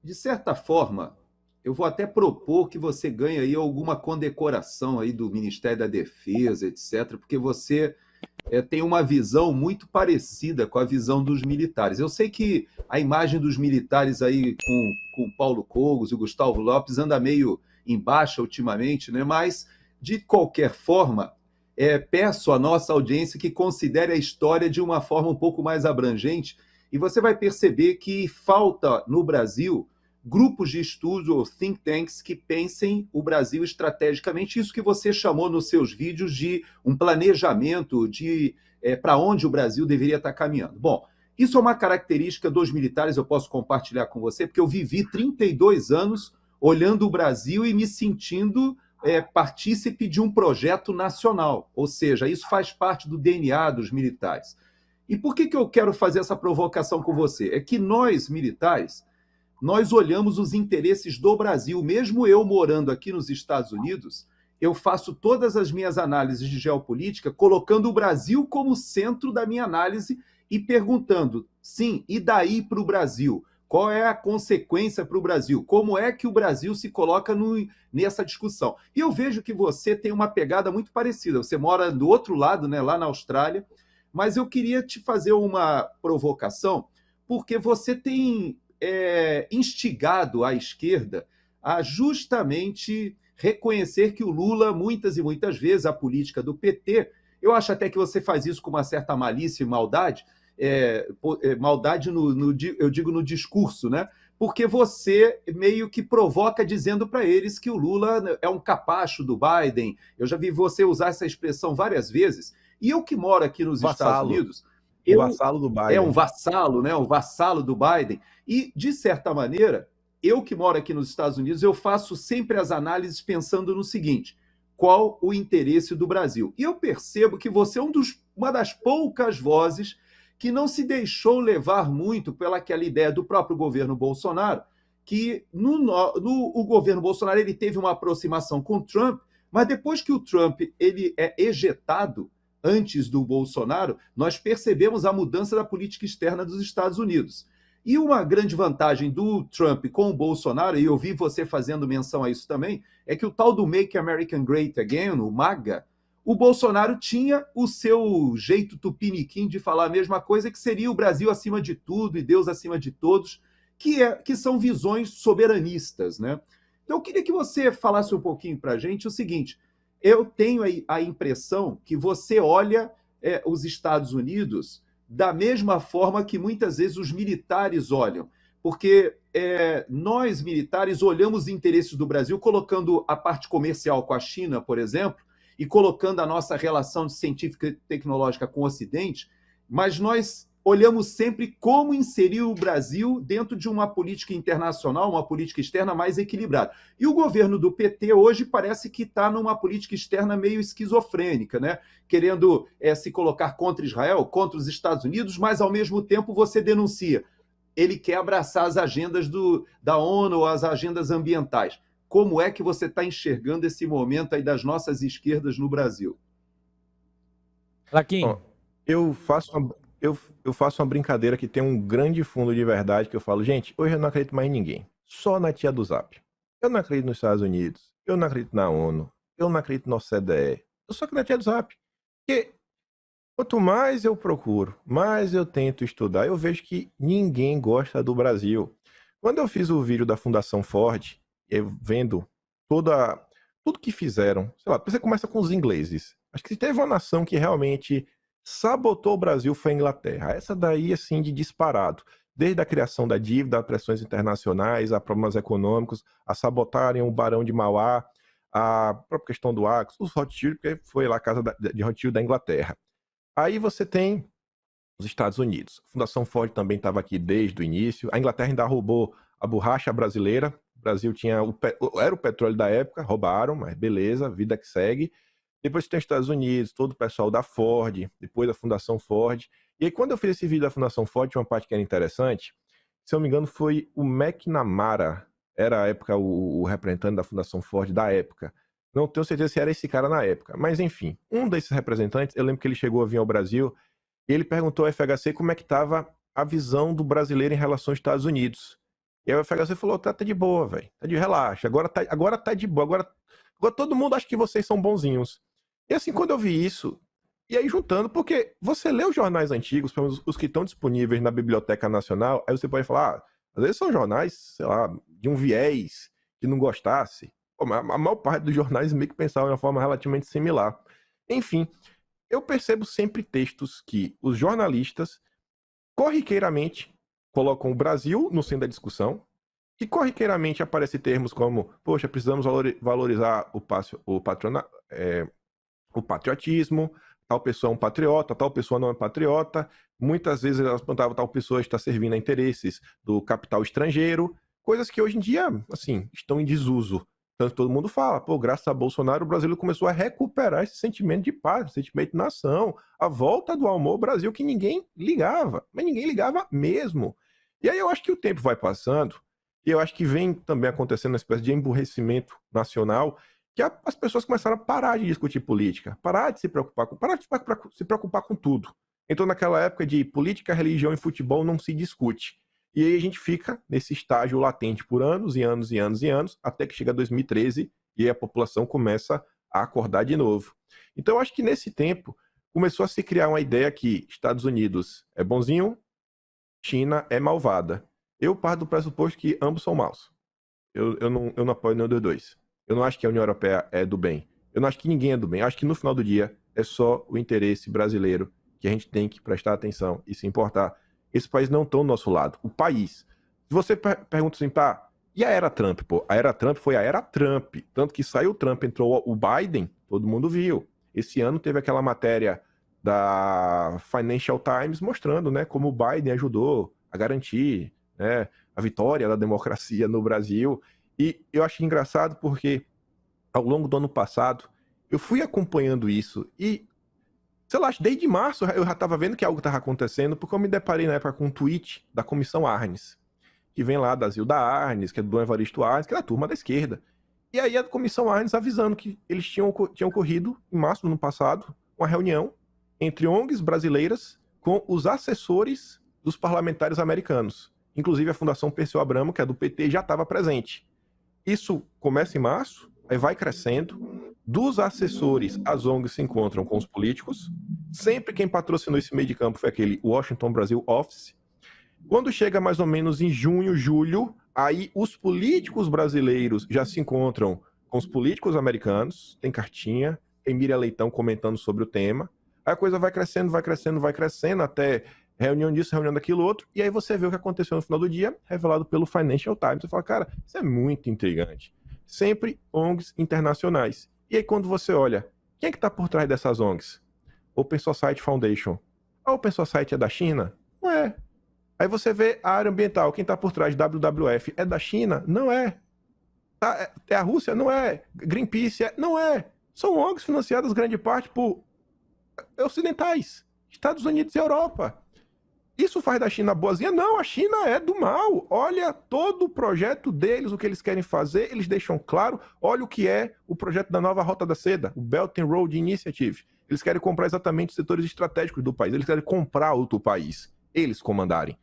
De certa forma, eu vou até propor que você ganhe aí alguma condecoração aí do Ministério da Defesa, etc., porque você tem uma visão muito parecida com a visão dos militares. Eu sei que a imagem dos militares aí com Paulo Cogos e o Gustavo Lopes anda meio em baixa ultimamente, né? Mas, de qualquer forma, peço à nossa audiência que considere a história de uma forma um pouco mais abrangente e você vai perceber que falta no Brasil grupos de estudo ou think tanks que pensem o Brasil estrategicamente, isso que você chamou nos seus vídeos de um planejamento de para onde o Brasil deveria estar caminhando. Bom, isso é uma característica dos militares, eu posso compartilhar com você, porque eu vivi 32 anos olhando o Brasil e me sentindo partícipe de um projeto nacional, ou seja, isso faz parte do DNA dos militares. E por que eu quero fazer essa provocação com você? É que nós, militares, nós olhamos os interesses do Brasil. Mesmo eu morando aqui nos Estados Unidos, eu faço todas as minhas análises de geopolítica colocando o Brasil como centro da minha análise e perguntando, sim, e daí para o Brasil? Qual é a consequência para o Brasil? Como é que o Brasil se coloca nessa discussão? E eu vejo que você tem uma pegada muito parecida. Você mora do outro lado, né, lá na Austrália, mas eu queria te fazer uma provocação, porque você tem instigado a esquerda a justamente reconhecer que o Lula, muitas e muitas vezes, a política do PT, eu acho até que você faz isso com uma certa malícia e maldade, maldade eu digo no discurso, né? Porque você meio que provoca dizendo para eles que o Lula é um capacho do Biden. Eu já vi você usar essa expressão várias vezes. E eu que moro aqui nos Estados Vassalo. Unidos, O vassalo do Biden. um vassalo, né? Um vassalo do Biden. E, de certa maneira, eu que moro aqui nos Estados Unidos, eu faço sempre as análises pensando no seguinte: qual o interesse do Brasil? E eu percebo que você é uma das poucas vozes que não se deixou levar muito pela aquela ideia do próprio governo Bolsonaro, que o governo Bolsonaro ele teve uma aproximação com o Trump, mas depois que o Trump ele é ejetado, antes do Bolsonaro, nós percebemos a mudança da política externa dos Estados Unidos. E uma grande vantagem do Trump com o Bolsonaro, e eu vi você fazendo menção a isso também, é que o tal do Make America Great Again, o MAGA, o Bolsonaro tinha o seu jeito tupiniquim de falar a mesma coisa, que seria o Brasil acima de tudo e Deus acima de todos, que são visões soberanistas, né? Então eu queria que você falasse um pouquinho para a gente o seguinte: eu tenho a impressão que você olha os Estados Unidos da mesma forma que muitas vezes os militares olham, porque nós, militares, olhamos os interesses do Brasil colocando a parte comercial com a China, por exemplo, e colocando a nossa relação científica e tecnológica com o Ocidente, mas nós olhamos sempre como inserir o Brasil dentro de uma política internacional, uma política externa mais equilibrada. E o governo do PT hoje parece que está numa política externa meio esquizofrênica, né? Querendo se colocar contra Israel, contra os Estados Unidos, mas ao mesmo tempo você denuncia. Ele quer abraçar as agendas da ONU, as agendas ambientais. Como é que você está enxergando esse momento aí das nossas esquerdas no Brasil? Laquim, eu faço uma brincadeira que tem um grande fundo de verdade, que eu falo, gente, hoje eu não acredito mais em ninguém. Só na tia do Zap. Eu não acredito nos Estados Unidos. Eu não acredito na ONU. Eu não acredito na OCDE. Eu só acredito na tia do Zap. Porque quanto mais eu procuro, mais eu tento estudar, eu vejo que ninguém gosta do Brasil. Quando eu fiz o vídeo da Fundação Ford, eu vendo tudo que fizeram, sei lá, você começa com os ingleses. Acho que se teve uma nação que realmente sabotou o Brasil foi a Inglaterra. Essa daí, assim, de disparado. Desde a criação da dívida, a pressões internacionais, a problemas econômicos, a sabotarem o Barão de Mauá, a própria questão do Axis, os Rothschild, porque foi lá a casa de Rothschild da Inglaterra. Aí você tem os Estados Unidos. A Fundação Ford também estava aqui desde o início. A Inglaterra ainda roubou a borracha brasileira. O Brasil tinha era o petróleo da época, roubaram, mas beleza, vida que segue. Depois tem os Estados Unidos, todo o pessoal da Ford, depois da Fundação Ford. E aí, quando eu fiz esse vídeo da Fundação Ford, tinha uma parte que era interessante. Se eu não me engano, foi o McNamara, era a época o representante da Fundação Ford da época. Não tenho certeza se era esse cara na época. Mas, enfim, um desses representantes, eu lembro que ele chegou a vir ao Brasil e ele perguntou ao FHC como é que estava a visão do brasileiro em relação aos Estados Unidos. E aí o FHC falou, tá de boa, velho, tá de relaxa, agora tá de boa, agora todo mundo acha que vocês são bonzinhos. E assim, quando eu vi isso, e aí juntando, porque você lê os jornais antigos, pelo menos os que estão disponíveis na Biblioteca Nacional, aí você pode falar, às vezes são jornais, sei lá, de um viés que não gostasse. Pô, mas a maior parte dos jornais meio que pensavam de uma forma relativamente similar. Enfim, eu percebo sempre textos que os jornalistas corriqueiramente colocam o Brasil no centro da discussão, que corriqueiramente aparecem termos como, poxa, precisamos valorizar o patriotismo, tal pessoa é um patriota, tal pessoa não é patriota. Muitas vezes elas apontavam tal pessoa está servindo a interesses do capital estrangeiro, coisas que hoje em dia, assim, estão em desuso. Tanto todo mundo fala, pô, graças a Bolsonaro o Brasil começou a recuperar esse sentimento de paz, sentimento de nação, a volta do amor ao Brasil que ninguém ligava, mas ninguém ligava mesmo. E aí eu acho que o tempo vai passando, e eu acho que vem também acontecendo uma espécie de emburrecimento nacional, que as pessoas começaram a parar de discutir política, parar de se preocupar com tudo. Então naquela época de política, religião e futebol não se discute. E aí a gente fica nesse estágio latente por anos e anos e anos e anos, até que chega 2013 e aí a população começa a acordar de novo. Então eu acho que nesse tempo começou a se criar uma ideia que Estados Unidos é bonzinho, China é malvada. Eu parto do pressuposto que ambos são maus. Eu não apoio nenhum dos dois. Eu não acho que a União Europeia é do bem. Eu não acho que ninguém é do bem. Eu acho que no final do dia é só o interesse brasileiro que a gente tem que prestar atenção e se importar. Esse país não está do nosso lado. O país. Se você pergunta assim, tá, e a era Trump? Pô, a era Trump foi a era Trump. Tanto que saiu o Trump, entrou o Biden, todo mundo viu. Esse ano teve aquela matéria da Financial Times mostrando, né, como o Biden ajudou a garantir, né, a vitória da democracia no Brasil. E eu acho engraçado porque ao longo do ano passado eu fui acompanhando isso e, sei lá, desde março eu já estava vendo que algo estava acontecendo, porque eu me deparei na época com um tweet da Comissão Arnes, que vem lá da Zilda Arnes, que é do Dom Evaristo Arnes, que é da turma da esquerda. E aí a Comissão Arnes avisando que eles tinham ocorrido, em março do ano passado, uma reunião entre ONGs brasileiras com os assessores dos parlamentares americanos. Inclusive a Fundação Perseu Abramo, que é do PT, já estava presente. Isso começa em março, aí vai crescendo. Dos assessores, as ONGs se encontram com os políticos. Sempre quem patrocinou esse meio de campo foi aquele Washington Brasil Office. Quando chega mais ou menos em junho, julho, aí os políticos brasileiros já se encontram com os políticos americanos. Tem cartinha, tem Miriam Leitão comentando sobre o tema. Aí a coisa vai crescendo, até reunião disso, reunião daquilo outro, e aí você vê o que aconteceu no final do dia, revelado pelo Financial Times. Você fala, cara, isso é muito intrigante. Sempre ONGs internacionais. E aí quando você olha, quem é que está por trás dessas ONGs? Open Society Foundation. A Open Society é da China? Não é. Aí você vê a área ambiental, quem está por trás de WWF é da China? Não é. É a Rússia? Não é. Greenpeace? Não é. São ONGs financiadas grande parte por ocidentais, Estados Unidos e Europa. Isso faz da China boazinha? Não, a China é do mal. Olha todo o projeto deles, o que eles querem fazer, eles deixam claro. Olha o que é o projeto da nova Rota da Seda, o Belt and Road Initiative. Eles querem comprar exatamente os setores estratégicos do país. Eles querem comprar outro país. Eles comandarem.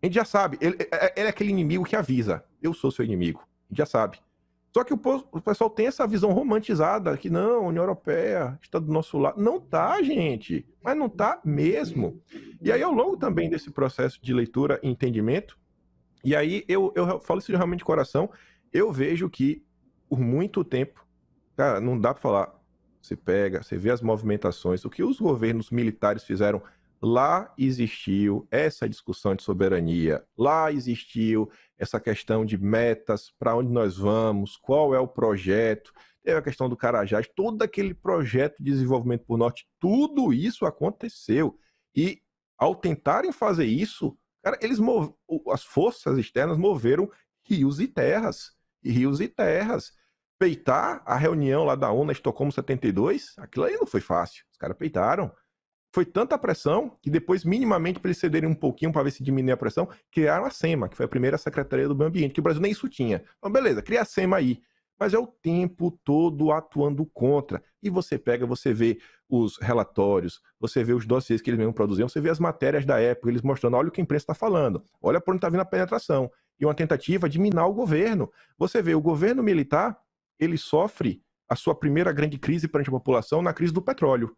A gente já sabe, ele é aquele inimigo que avisa. Eu sou seu inimigo. A gente já sabe. Só que o pessoal tem essa visão romantizada que não, a União Europeia está do nosso lado. Não tá, gente. Mas não tá mesmo. E aí, ao longo também desse processo de leitura e entendimento, e aí eu falo isso realmente de coração, eu vejo que, por muito tempo, cara, não dá para falar. Você pega, você vê as movimentações, o que os governos militares fizeram. Lá existiu essa discussão de soberania, lá existiu essa questão de metas, para onde nós vamos, qual é o projeto, teve a questão do Carajás, todo aquele projeto de desenvolvimento por norte, tudo isso aconteceu. E ao tentarem fazer isso, cara, as forças externas moveram rios e terras, Peitar a reunião lá da ONU em Estocolmo 72, aquilo aí não foi fácil, os caras peitaram. Foi tanta pressão que depois, minimamente, para eles cederem um pouquinho para ver se diminui a pressão, criaram a SEMA, que foi a primeira Secretaria do Meio Ambiente, que o Brasil nem isso tinha. Então, beleza, cria a SEMA aí. mas é o tempo todo atuando contra. E você pega, você vê os relatórios, você vê os dossiês que eles mesmos produziam, você vê as matérias da época, eles mostrando, olha o que a imprensa está falando, olha por onde está vindo a penetração. E uma tentativa de minar o governo. Você vê, o governo militar, ele sofre a sua primeira grande crise perante a população na crise do petróleo.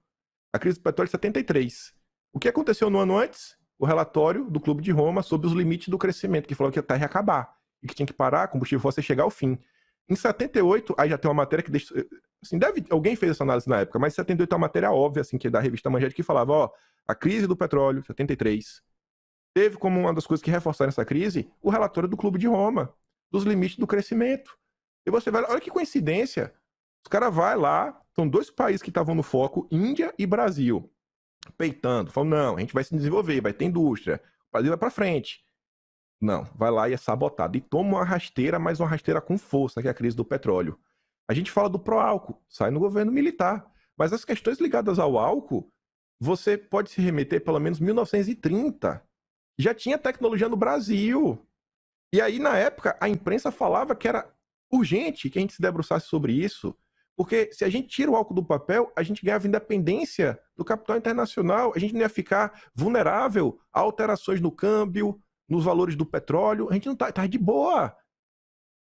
A crise do petróleo de 73. O que aconteceu no ano antes? O relatório do Clube de Roma sobre os limites do crescimento, que falou que a Terra ia acabar e que tinha que parar, combustível fóssil chegar ao fim. Em 78, aí já tem uma matéria que deixa, assim, alguém fez essa análise na época, mas em 78 é uma matéria óbvia, assim, que é da revista Manchete, que falava, ó, a crise do petróleo, 73, teve como uma das coisas que reforçaram essa crise o relatório do Clube de Roma, dos limites do crescimento. E você vai, olha que coincidência, os caras vão lá, são dois países que estavam no foco, Índia e Brasil, peitando, falam, não, a gente vai se desenvolver, vai ter indústria, o Brasil vai pra frente. Não, vai lá e é sabotado. E toma uma rasteira, mas uma rasteira com força, que é a crise do petróleo. A gente fala do pró-álcool, sai no governo militar. Mas as questões ligadas ao álcool, você pode se remeter pelo menos 1930. Já tinha tecnologia no Brasil. E aí, na época, a imprensa falava que era urgente que a gente se debruçasse sobre isso, porque se a gente tira o álcool do papel, a gente ganhava independência do capital internacional, a gente não ia ficar vulnerável a alterações no câmbio, nos valores do petróleo, a gente não tá de boa.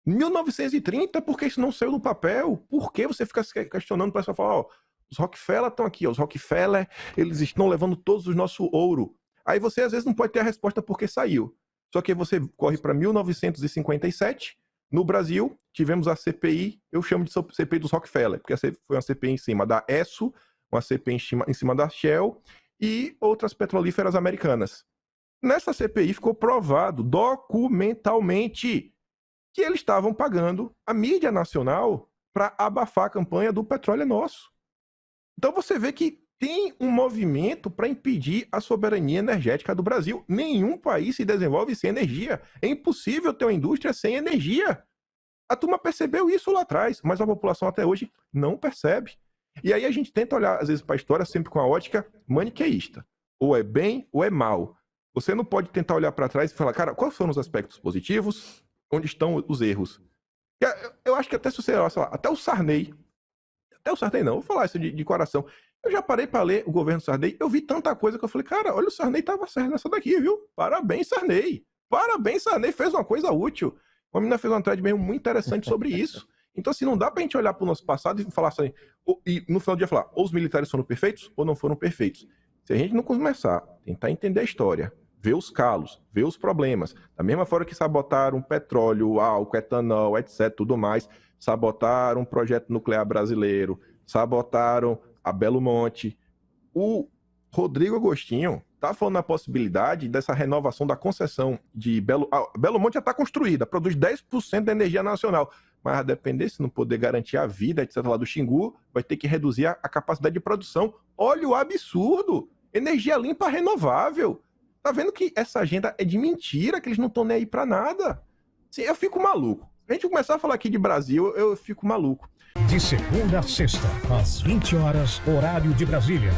1930, por que isso não saiu do papel? Por que você fica se questionando para falar, ó, os Rockefeller estão aqui, ó, os Rockefeller, eles estão levando todos o nosso ouro. Aí você às vezes não pode ter a resposta porque saiu. Só que você corre para 1957, no Brasil, tivemos a CPI, eu chamo de CPI dos Rockefeller, porque foi uma CPI em cima da Esso, uma CPI em cima da Shell e outras petrolíferas americanas. Nessa CPI ficou provado documentalmente que eles estavam pagando a mídia nacional para abafar a campanha do petróleo é nosso. Então você vê que tem um movimento para impedir a soberania energética do Brasil. Nenhum país se desenvolve sem energia. É impossível ter uma indústria sem energia. A turma percebeu isso lá atrás, mas a população até hoje não percebe. E aí a gente tenta olhar, às vezes, para a história sempre com a ótica maniqueísta. Ou é bem ou é mal. Você não pode tentar olhar para trás e falar, cara, quais foram os aspectos positivos? Onde estão os erros? Eu acho que até se você, sei lá, até o Sarney não, vou falar isso de coração. Eu já parei para ler o governo Sarney, eu vi tanta coisa que eu falei, cara, olha, o Sarney tava certo nessa daqui, viu? Parabéns, Sarney. Parabéns, Sarney, fez uma coisa útil. Uma menina fez uma thread mesmo muito interessante sobre isso. Então, assim, não dá pra gente olhar pro nosso passado e falar assim, e no final do dia falar, ou os militares foram perfeitos ou não foram perfeitos. Se a gente não começar a tentar entender a história, ver os calos, ver os problemas, da mesma forma que sabotaram petróleo, álcool, etanol, etc, tudo mais, sabotaram o projeto nuclear brasileiro, sabotaram a Belo Monte. O Rodrigo Agostinho tá falando na possibilidade dessa renovação da concessão de Belo Monte já está construída, produz 10% da energia nacional, mas a depender se não poder garantir a vida, etc, lá do Xingu, vai ter que reduzir a capacidade de produção. Olha o absurdo! Energia limpa renovável. Tá vendo que essa agenda é de mentira, que eles não estão nem aí pra nada? Assim, eu fico maluco. A gente começar a falar aqui de Brasil, eu fico maluco. De segunda a sexta, às 20 horas, horário de Brasília.